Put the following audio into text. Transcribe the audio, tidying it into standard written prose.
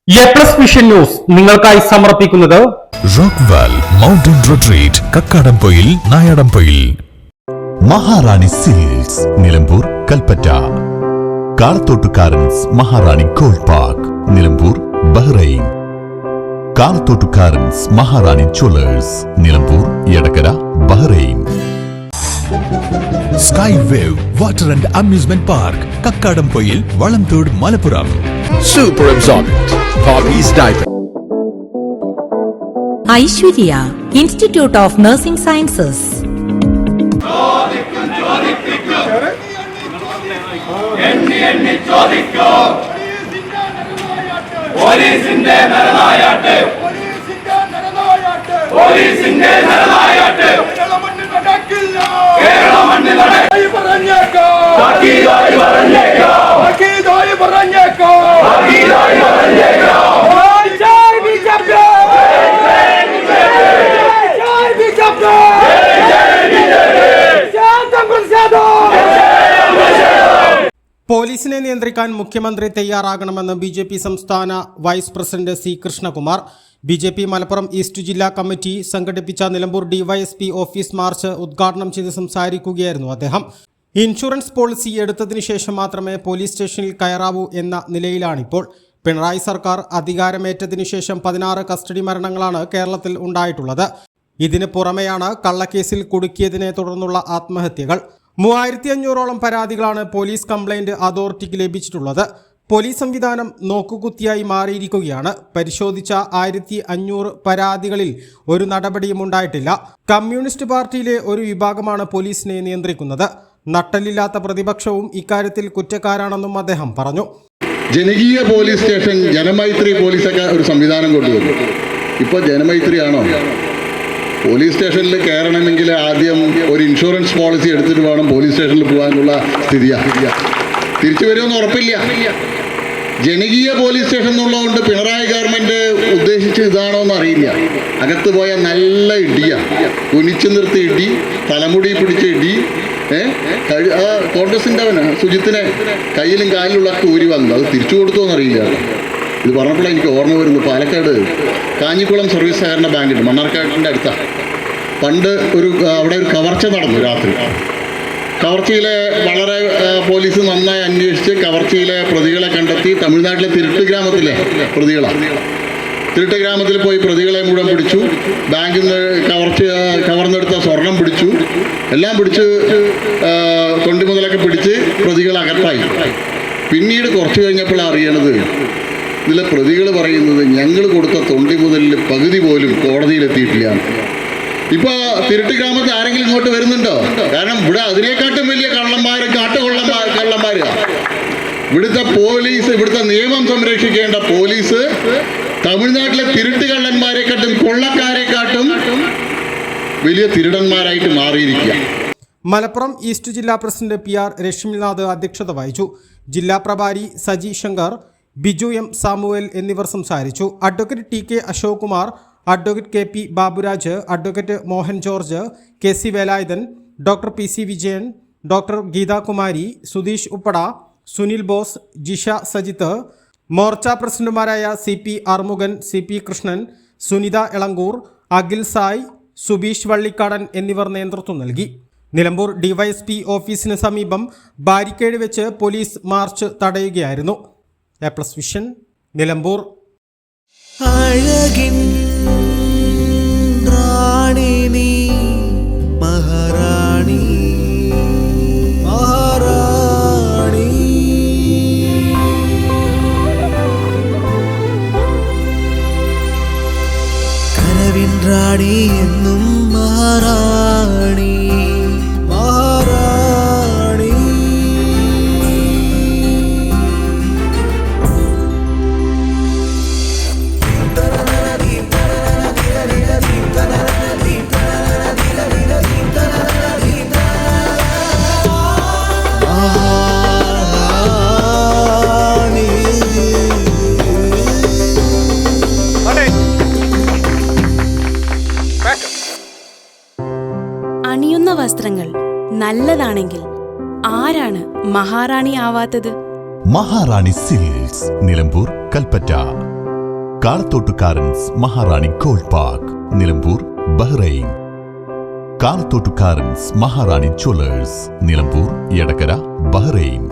A+ vision news നിങ്ങൾക്കായി സമർപ്പിക്കുന്നത് Rockwall mountain retreat Kakkadampoyil Nayadampoyil. Maharani silks Nilambur Kalpetta. Kalathottukarans Maharani gold park Nilambur Bahrain. Kalathottukarans Maharani jewellers Nilambur Edakkara Bahrain. Sky wave water and amusement park Kakkadampoyil Valamthode Malappuram. Super Absorbent Hobbies Diaper. Aishwarya Institute of Nursing Sciences. പോലീസിനെ നിയന്ത്രിക്കാൻ മുഖ്യമന്ത്രി തയ്യാറാകണമെന്ന് BJP. സംസ്ഥാന vice president C Krishnakumar. BJP. Malappuram east ജില്ലാ committee സംഘടിപ്പിച്ച Nilambur DYSP office March ഉദ്ഘാടനം ചെയ്ത് സംസാരിക്കുകയായിരുന്നു അദ്ദേഹം. ഇൻഷുറൻസ് പോളിസി എടുത്തതിനു ശേഷം മാത്രമേ പോലീസ് സ്റ്റേഷനിൽ കയറാവൂ എന്ന നിലയിലാണിപ്പോൾ. പിണറായി സർക്കാർ അധികാരമേറ്റതിനു ശേഷം 16 കസ്റ്റഡി മരണങ്ങളാണ് കേരളത്തിൽ ഉണ്ടായിട്ടുള്ളത്. ഇതിന് പുറമെയാണ് കള്ളക്കേസിൽ കുടുക്കിയതിനെ തുടർന്നുള്ള ആത്മഹത്യകൾ. 3500ഓളം പരാതികളാണ് പോലീസ് കംപ്ലൈന്റ് അതോറിറ്റിക്ക് ലഭിച്ചിട്ടുള്ളത്. പോലീസ് സംവിധാനം നോക്കുകുത്തിയായി മാറിയിരിക്കുകയാണ്. പരിശോധിച്ച 1500 പരാതികളിൽ ഒരു നടപടിയും ഉണ്ടായിട്ടില്ല. കമ്മ്യൂണിസ്റ്റ് പാർട്ടിയിലെ ഒരു വിഭാഗമാണ് പോലീസിനെ നിയന്ത്രിക്കുന്നത്. നട്ടലില്ലാത്ത പ്രതിപക്ഷവും ഇക്കാര്യത്തിൽ കുറ്റക്കാരാണെന്നും അദ്ദേഹം പറഞ്ഞു. ജനകീയ പോലീസ് സ്റ്റേഷൻ, ജനമൈത്രി പോലീസൊക്കെ ഒരു സംവിധാനം കൊണ്ടുവന്നു. ഇപ്പോൾ ജനമൈത്രിയാണോ? പോലീസ് സ്റ്റേഷനിൽ കയറണമെങ്കിൽ ആദ്യം ഒരു ഇൻഷുറൻസ് പോളിസി എടുത്തിട്ട് വേണം പോലീസ് സ്റ്റേഷനിൽ പോകാനുള്ള സ്ഥിതിയാണ്. തിരിച്ചു വരുമെന്ന് ഉറപ്പില്ല. ജനകീയ പോലീസ് സ്റ്റേഷൻ എന്നുള്ളതുകൊണ്ട് പിണറായി ഗവൺമെൻറ് ഉദ്ദേശിച്ച് ഇതാണോ എന്ന് അറിയില്ല. അകത്ത് പോയാൽ നല്ല ഇടിയാണ്, കുനിച്ചു നിർത്തി ഇടി, തലമുടി പിടിച്ച് ഇടി. കോൺഗ്രസിൻ്റെ സുജിത്തിനെ കയ്യിലും കാലിലുള്ളൊക്കെ ഊരി വന്നു. അത് തിരിച്ചു കൊടുത്തോ എന്നറിയില്ല. ഇത് പറഞ്ഞപ്പോഴാണ് എനിക്ക് ഓർമ്മ വരുന്നു. പാലക്കാട് കാഞ്ഞിക്കുളം സർവീസ് സഹകരണ ബാങ്കുണ്ട്, മണ്ണാർക്കാടിൻ്റെ അടുത്താണ്. പണ്ട് അവിടെ ഒരു കവർച്ച നടന്നു രാത്രി. കവർച്ചയിലെ വളരെ പോലീസ് നന്നായി അന്വേഷിച്ച് കവർച്ചയിലെ പ്രതികളെ കണ്ടെത്തി. തമിഴ്നാട്ടിലെ തിരുട്ട് ഗ്രാമത്തിലെ പ്രതികളാണ്. തിരുട്ട് ഗ്രാമത്തിൽ പോയി പ്രതികളെ മുഴുവൻ പിടിച്ചു. ബാങ്കിൽ നിന്ന് കവർന്നെടുത്ത സ്വർണം പിടിച്ചു. എല്ലാം പിടിച്ച് തൊണ്ടി മുതലൊക്കെ പിടിച്ച് പ്രതികൾ അകത്തായി. പിന്നീട് കുറച്ച് കഴിഞ്ഞപ്പോഴാണ് അറിയണത്, ഇതിലെ പ്രതികൾ പറയുന്നത് ഞങ്ങൾ കൊടുത്ത തൊണ്ടി മുതലിൽ പകുതി പോലും കോടതിയിലെത്തിയിട്ടില്ല. ഇപ്പൊ തിരുട്ട് ഗ്രാമത്തിൽ ആരെങ്കിലും ഇങ്ങോട്ട് വരുന്നുണ്ടോ? കാരണം ഇവിടെ അതിനെക്കാട്ടും വലിയ കള്ളന്മാര്, കള്ളന്മാരാ. ഇവിടുത്തെ പോലീസ്, ഇവിടുത്തെ നിയമം സംരക്ഷിക്കേണ്ട പോലീസ് തമിഴ്നാട്ടിലെ തിരുട്ട് കള്ളന്മാരെക്കാട്ടും കൊള്ളക്കാരെക്കാട്ടും വലിയ തിരുടന്മാരായിട്ട് മാറിയിരിക്കുക. മലപ്പുറം ഈസ്റ്റ് ജില്ലാ പ്രസിഡന്റ് PR രശ്മിനാഥ് അധ്യക്ഷത വഹിച്ചു. ജില്ലാ പ്രഭാരി സജി ശങ്കർ, ബിജു എം സാമുവൽ എന്നിവർ സംസാരിച്ചു. Advocate TK Ashok Kumar, advocate KP Baburaj, advocate Mohan George, KC Velayudhan, doctor PC Vijayan, doctor Geethakumari, Sudheesh Uppada, Sunil Bose, Jisha Sajith, Morcha പ്രസിഡന്റുമാരായ CP ആർമുഖൻ, CP കൃഷ്ണൻ, സുനിത എളങ്കൂർ, അഖിൽ സായ്, സുബീഷ് വള്ളിക്കാടൻ എന്നിവർ നേതൃത്വം നൽകി. നിലമ്പൂർ ഡിവൈഎസ്പി ഓഫീസിന് സമീപം ബാരിക്കേഡ് വെച്ച് പോലീസ് മാർച്ച് തടയുകയായിരുന്നു. എ+ വിഷൻ നിലമ്പൂർ. അഴകിൻ റാണി നീ മഹാറാണി, മഹാറാണി. കനവിൻ റാണി എന്നും മഹാറാണി, മഹാറാണി. അണിയുന്ന വസ്ത്രങ്ങൾ നല്ലതാണെങ്കിൽ ആരാണ് മഹാറാണി ആവാത്തത്? മഹാറാണി silks Nilambur Kalpetta. Kalathottukarans Maharani gold park, Nilambur, Bahrain. Kalathottukarans Maharani jewellers, Nilambur, Edakkara, Bahrain.